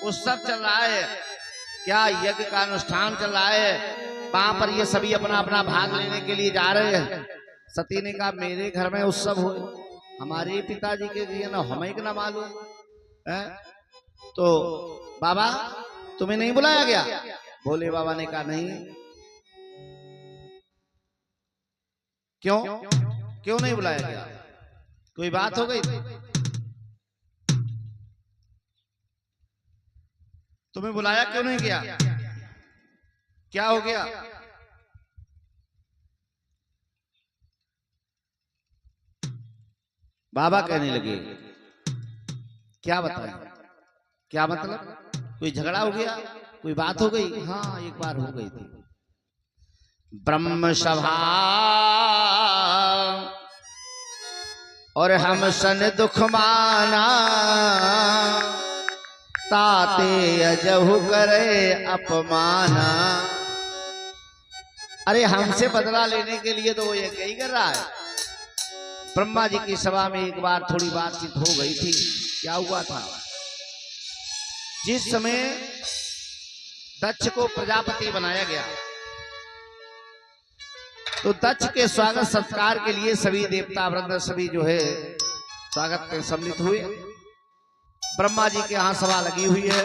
उत्सव चल रहा है, क्या यज्ञ का अनुष्ठान चल रहा है, वहां पर ये सभी अपना अपना भाग लेने के लिए जा रहे हैं। सती ने कहा मेरे घर में उत्सव हो, हमारे पिताजी के लिए ना हमें ना मालूम है। तो बाबा तुम्हें नहीं बुलाया गया? भोले बाबा ने कहा नहीं। क्यों क्यों नहीं बुलाया गया? कोई बात हो गई? तुम्हें बुलाया क्यों नहीं गया? क्या हो गया? बाबा कहने लगे क्या बताएं, क्या मतलब? कोई झगड़ा हो गया, कोई बात हो गई? हाँ एक बार हो गई थी। ब्रह्म सभा और हम सन दुख माना, ताते अजहु करे अपमाना। अरे हमसे बदला लेने के लिए तो वो ये क्या ही कर रहा है। ब्रह्मा जी की सभा में एक बार थोड़ी बातचीत हो गई थी। क्या हुआ था? जिस समय दक्ष को प्रजापति बनाया गया तो दक्ष के स्वागत सत्कार के लिए सभी देवता वृंद सभी जो है स्वागत में सम्मिलित हुए। ब्रह्मा जी के यहाँ सभा लगी हुई है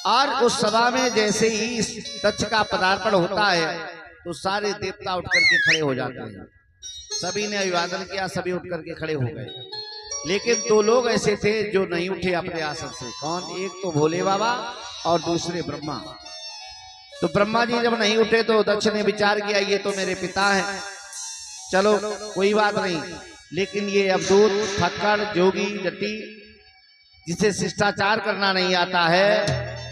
और उस सभा में जैसे ही दक्ष का पदार्पण होता है तो सारे देवता उठ करके खड़े हो जाते हैं। सभी ने अभिवादन किया, सभी उठ करके खड़े हो गए। लेकिन दो लोग ऐसे थे जो नहीं उठे अपने आसन से। कौन? एक तो भोले बाबा और दूसरे ब्रह्मा। तो ब्रह्मा जी जब नहीं उठे तो दक्ष ने विचार किया ये तो मेरे पिता हैं, चलो कोई बात नहीं, लेकिन ये अवधूत फक्कड़ जोगी जटी जिसे शिष्टाचार करना नहीं आता है,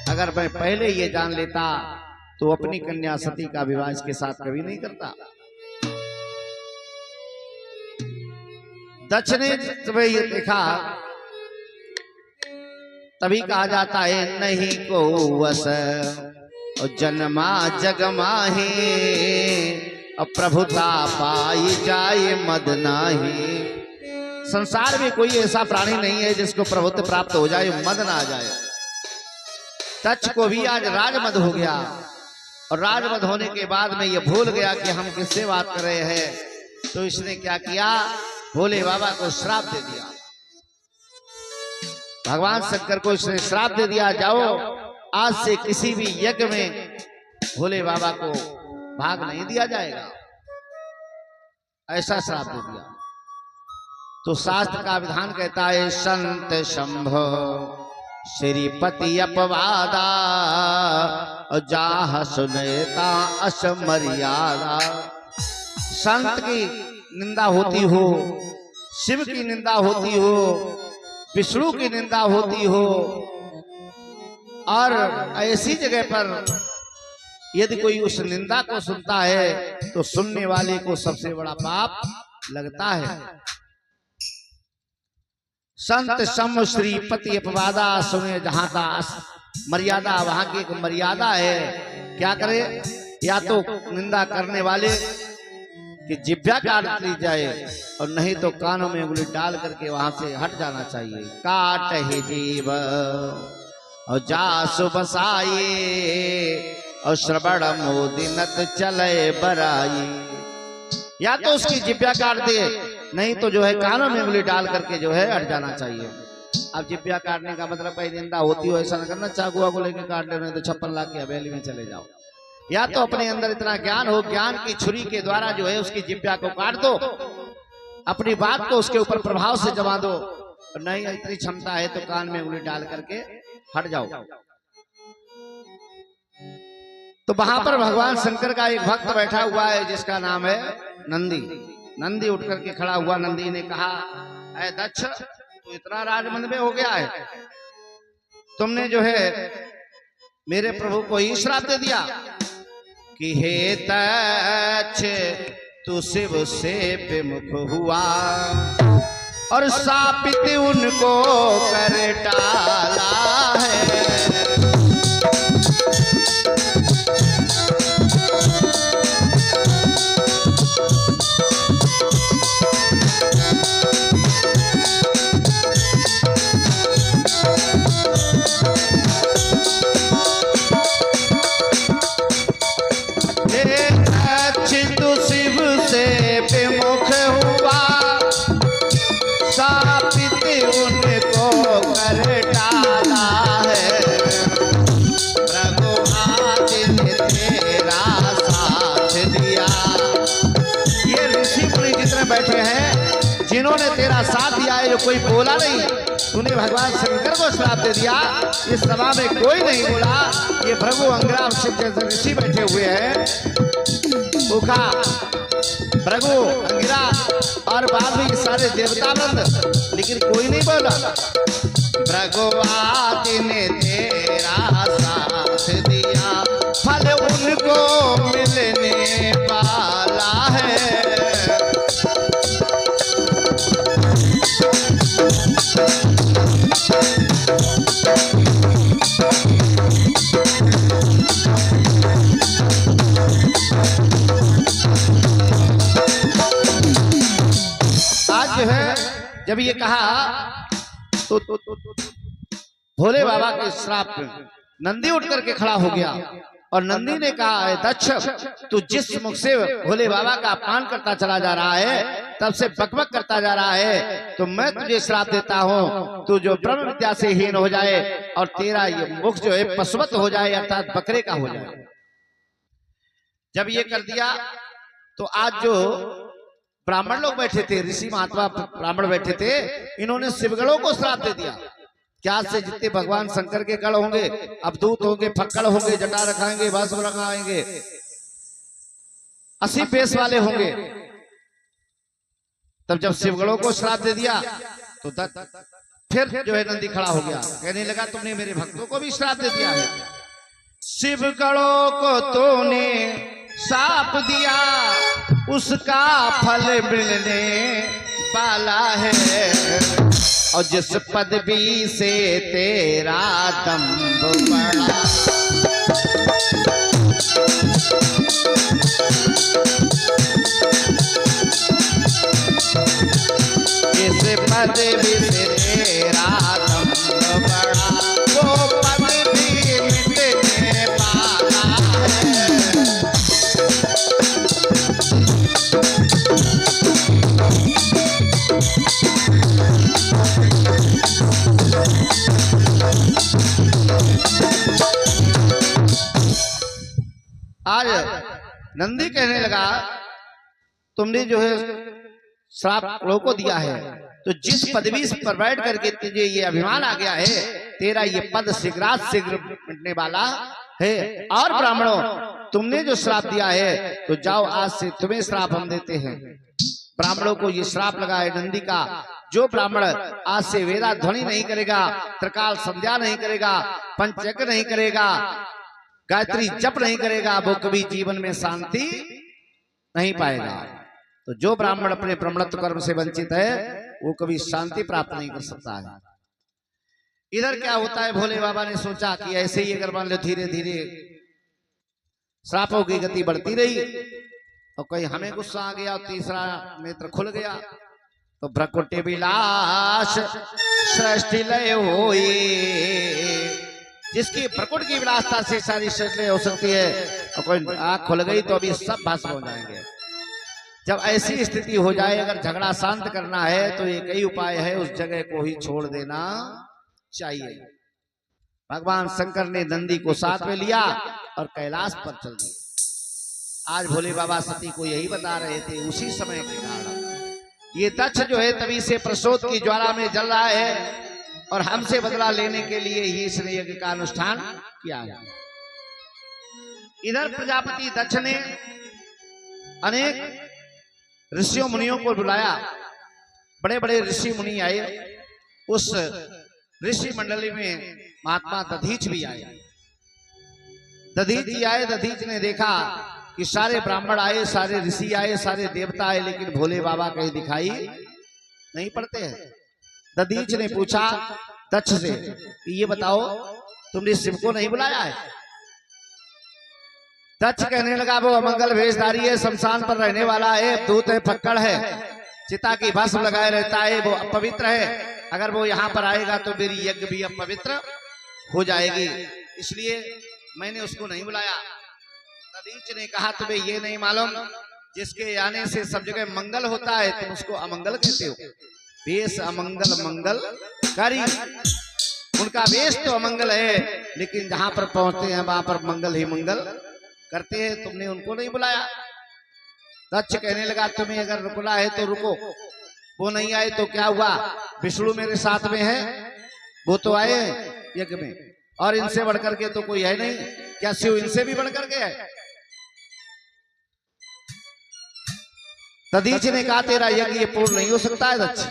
अगर मैं पहले ये जान लेता तो अपनी कन्या सती का विवाह इसके साथ कभी नहीं करता। दक्ष ने जब ये देखा तभी कहा जाता है नहीं को वस और जन्मा जग माही और प्रभुता पाई जाए मद नाही। संसार में कोई ऐसा प्राणी नहीं है जिसको प्रभुत्व प्राप्त हो जाए, मद ना आ जाए। दक्ष को भी आज राजमद हो गया और राजमद होने के बाद में ये भूल गया कि हम किससे बात कर रहे हैं। तो इसने क्या किया? भोले बाबा को श्राप दे दिया। भगवान शंकर को इसने श्राप दे दिया, जाओ आज से किसी भी यज्ञ में भोले बाबा को भाग नहीं दिया जाएगा, ऐसा श्राप दे दिया। तो शास्त्र का विधान कहता है संत शंभो श्रीपति अपवादा और जाह सुनता असमर्यादा। संत की निंदा होती हो, शिव की निंदा होती हो, विष्णु की निंदा होती हो और ऐसी जगह पर यदि कोई उस निंदा को सुनता है तो सुनने वाले को सबसे बड़ा पाप लगता है। संत सम श्रीपति अपवादा सुने जहां था मर्यादा, वहां की एक मर्यादा है। क्या करे? या तो निंदा करने वाले कि जिभ्या काट ली जाए और नहीं तो कानों में उंगली डाल करके वहां से हट जाना चाहिए। काट ही जीव और जासु बसाई और श्रवण मोदिनत चले बराई। या तो उसकी जिभ्या काट दे, नहीं तो जो है कानों में उंगली डाल करके जो है हट जाना चाहिए। अब जिभ्या काटने का मतलब कहीं निंदा होती हो ऐसा न करना, चाकुआ को लेकर काट ले, नहीं तो 56 लाख की हवेली में चले जाओ। या तो अपने अंदर इतना ज्ञान हो, ज्ञान की छुरी के द्वारा जो है उसकी जिभ्या को काट दो, अपनी बात को उसके ऊपर प्रभाव से जमा दो। नहीं इतनी क्षमता है तो कान में उंगली डाल करके हट जाओ। तो वहां पर भगवान शंकर का एक भक्त बैठा हुआ है जिसका नाम है नंदी। नंदी उठ करके खड़ा हुआ। नंदी ने कहा ऐ दक्ष, तू इतना राजमंद में हो गया है, तुमने जो है मेरे प्रभु को ही श्राप दे दिया कि हे दक्ष तू शिव से विमुख हुआ और शापित उनको कर डाला है। जो कोई बोला नहीं, तूने भगवान शंकर को श्राप दे दिया। इस सभा में कोई नहीं बोला। ये भृगु अंगिरा और शिव जैसे ऋषि बैठे हुए हैं, भूखा भृगु अंगिरा और बाद में सारे देवता बंद, लेकिन कोई नहीं बोला। भृगुआदि ने तेरा साथ दिया, फल उनको मिलने वाला है। आज जो है जब ये कहा तो भोले बाबा के श्राप में नंदी उठ करके खड़ा हो गया और नंदी ने कहा, है दक्ष, तू जिस मुख से भोले बाबा का अपमान करता चला जा रहा है, तब से बकबक करता जा रहा है, तो मैं तुझे श्राप देता हूँ, तू जो ब्रह्म विद्या से हीन हो जाए और तेरा ये मुख जो है पशुवत हो जाए, अर्थात बकरे का हो जाए। जब ये कर दिया तो आज जो ब्राह्मण लोग बैठे थे, ऋषि महात्मा ब्राह्मण बैठे थे, इन्होंने शिवगणों को श्राप दे दिया। क्या से जितने भगवान शंकर के गढ़ होंगे, अवधूत होंगे, फक्कड़ होंगे, जटा रखाएंगे, भस्म रखाएंगे, 80 बेस वाले होंगे। तब जब शिवगणों को श्राप दे दिया तो फिर जो है नंदी खड़ा हो गया, कहने लगा तुमने मेरे भक्तों को भी श्राप दे दिया है। शिवगणों को तूने श्राप दिया, उसका फल मिलने वाला है, और जिस पदवी से तेरा दंभ बढ़ा, जिस पदवी से तेरा दंभ बढ़ा, वो पदवी मिटने वाला है। आज नंदी कहने लगा तुमने जो है श्राप लोगों को दिया है, तो जिस पदवी पर बैठ करके तुझे ये अभिमान आ गया है, तेरा ये पद शीघ्र मिटने वाला है। और ब्राह्मणों, तुमने जो श्राप दिया है, तो जाओ आज से तुम्हें श्राप हम देते हैं। ब्राह्मणों को ये श्राप लगा है नंदी का, जो ब्राह्मण आज से वेदा ध्वनि नहीं करेगा, त्रिकाल संध्या नहीं करेगा, पंचयज्ञ नहीं करेगा, गायत्री जप नहीं करेगा, वो कभी जीवन में शांति नहीं पाएगा। तो जो ब्राह्मण अपने ब्रह्मत्व कर्म से वंचित है, वो कभी शांति प्राप्त नहीं कर सकता है। इधर क्या होता है, भोले बाबा ने सोचा कि ऐसे ही अगर मान लो धीरे धीरे श्रापों की गति बढ़ती रही और कहीं हमें गुस्सा आ गया और तीसरा नेत्र खुल गया, तो भ्रकुट विलास सृष्टि लय होई, जिसकी प्रकुट की विलासता से सारी सृष्टि हो सकती है, और कोई आंख खुल गई तो अभी सब भस्म हो जाएंगे। जब ऐसी स्थिति हो जाए, अगर झगड़ा शांत करना है तो एक ही उपाय है, उस जगह को ही छोड़ देना चाहिए। भगवान शंकर ने नंदी को साथ में लिया और कैलाश पर चल दिया। आज भोले बाबा सती को यही बता रहे थे, उसी समय के कारण ये दक्ष जो है तभी से प्रसोद की ज्वाला में जल रहा है, और हमसे बदला लेने के लिए ही इस यज्ञ का अनुष्ठान किया है। इधर प्रजापति दक्ष ने अनेक ऋषियों मुनियों को बुलाया, बड़े बड़े ऋषि मुनि आए। उस ऋषि मंडली में महात्मा दधीच भी आए। दधीच जी आए। दधीच ने देखा कि सारे ब्राह्मण आए, सारे ऋषि आए, सारे देवता आए, लेकिन भोले बाबा कहीं दिखाई नहीं पड़ते हैं। दधीच ने पूछा दक्ष से कि ये बताओ तुमने शिव को नहीं बुलाया है? दक्ष कहने लगा वो अमंगल वेशधारी है, शमशान पर रहने वाला है, दूत है, फक्कड़ है, चिता की भस्म लगाए रहता है, वो अपवित्र है। अगर वो यहाँ पर आएगा तो मेरी यज्ञ भी अपवित्र हो जाएगी, इसलिए मैंने उसको नहीं बुलाया। दधीच ने कहा तुम्हें ये नहीं मालूम जिसके आने से सब जगह मंगल होता है तुम उसको अमंगल कहते हो? वेश अमंगल मंगल कारी, उनका वेश तो अमंगल है, लेकिन जहां पर पहुंचते हैं वहां पर मंगल ही मंगल करते हैं। तुमने उनको नहीं बुलाया। दक्ष कहने लगा तुम्हें अगर रुकना है तो रुको, वो नहीं आए तो क्या हुआ, विष्णु मेरे साथ में है, वो तो आए यज्ञ में, और इनसे बढ़कर के तो कोई है नहीं। क्या शिव इनसे भी बढ़कर के है? दधीच ने कहा तेरा यज्ञ ये पूर्ण नहीं हो सकता है दक्ष,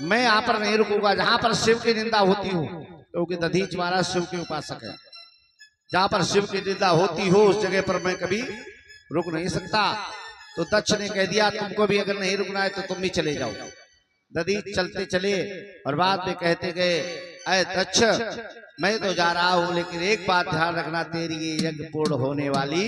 मैं यहां पर नहीं रुकूंगा जहां पर शिव की निंदा होती हो, क्योंकि दधीच महाराज शिव के उपासक है। जहां पर शिव की निंदा होती हो उस जगह पर मैं कभी रुक नहीं सकता। तो दक्ष ने कह दिया तुमको भी अगर नहीं रुकना है तो तुम भी चले जाओ। दधीच चलते चले और बाद में कहते गए अय दक्ष मैं तो जा रहा हूं, लेकिन एक बात ध्यान रखना, तेरी ये यज्ञ पूर्ण होने वाली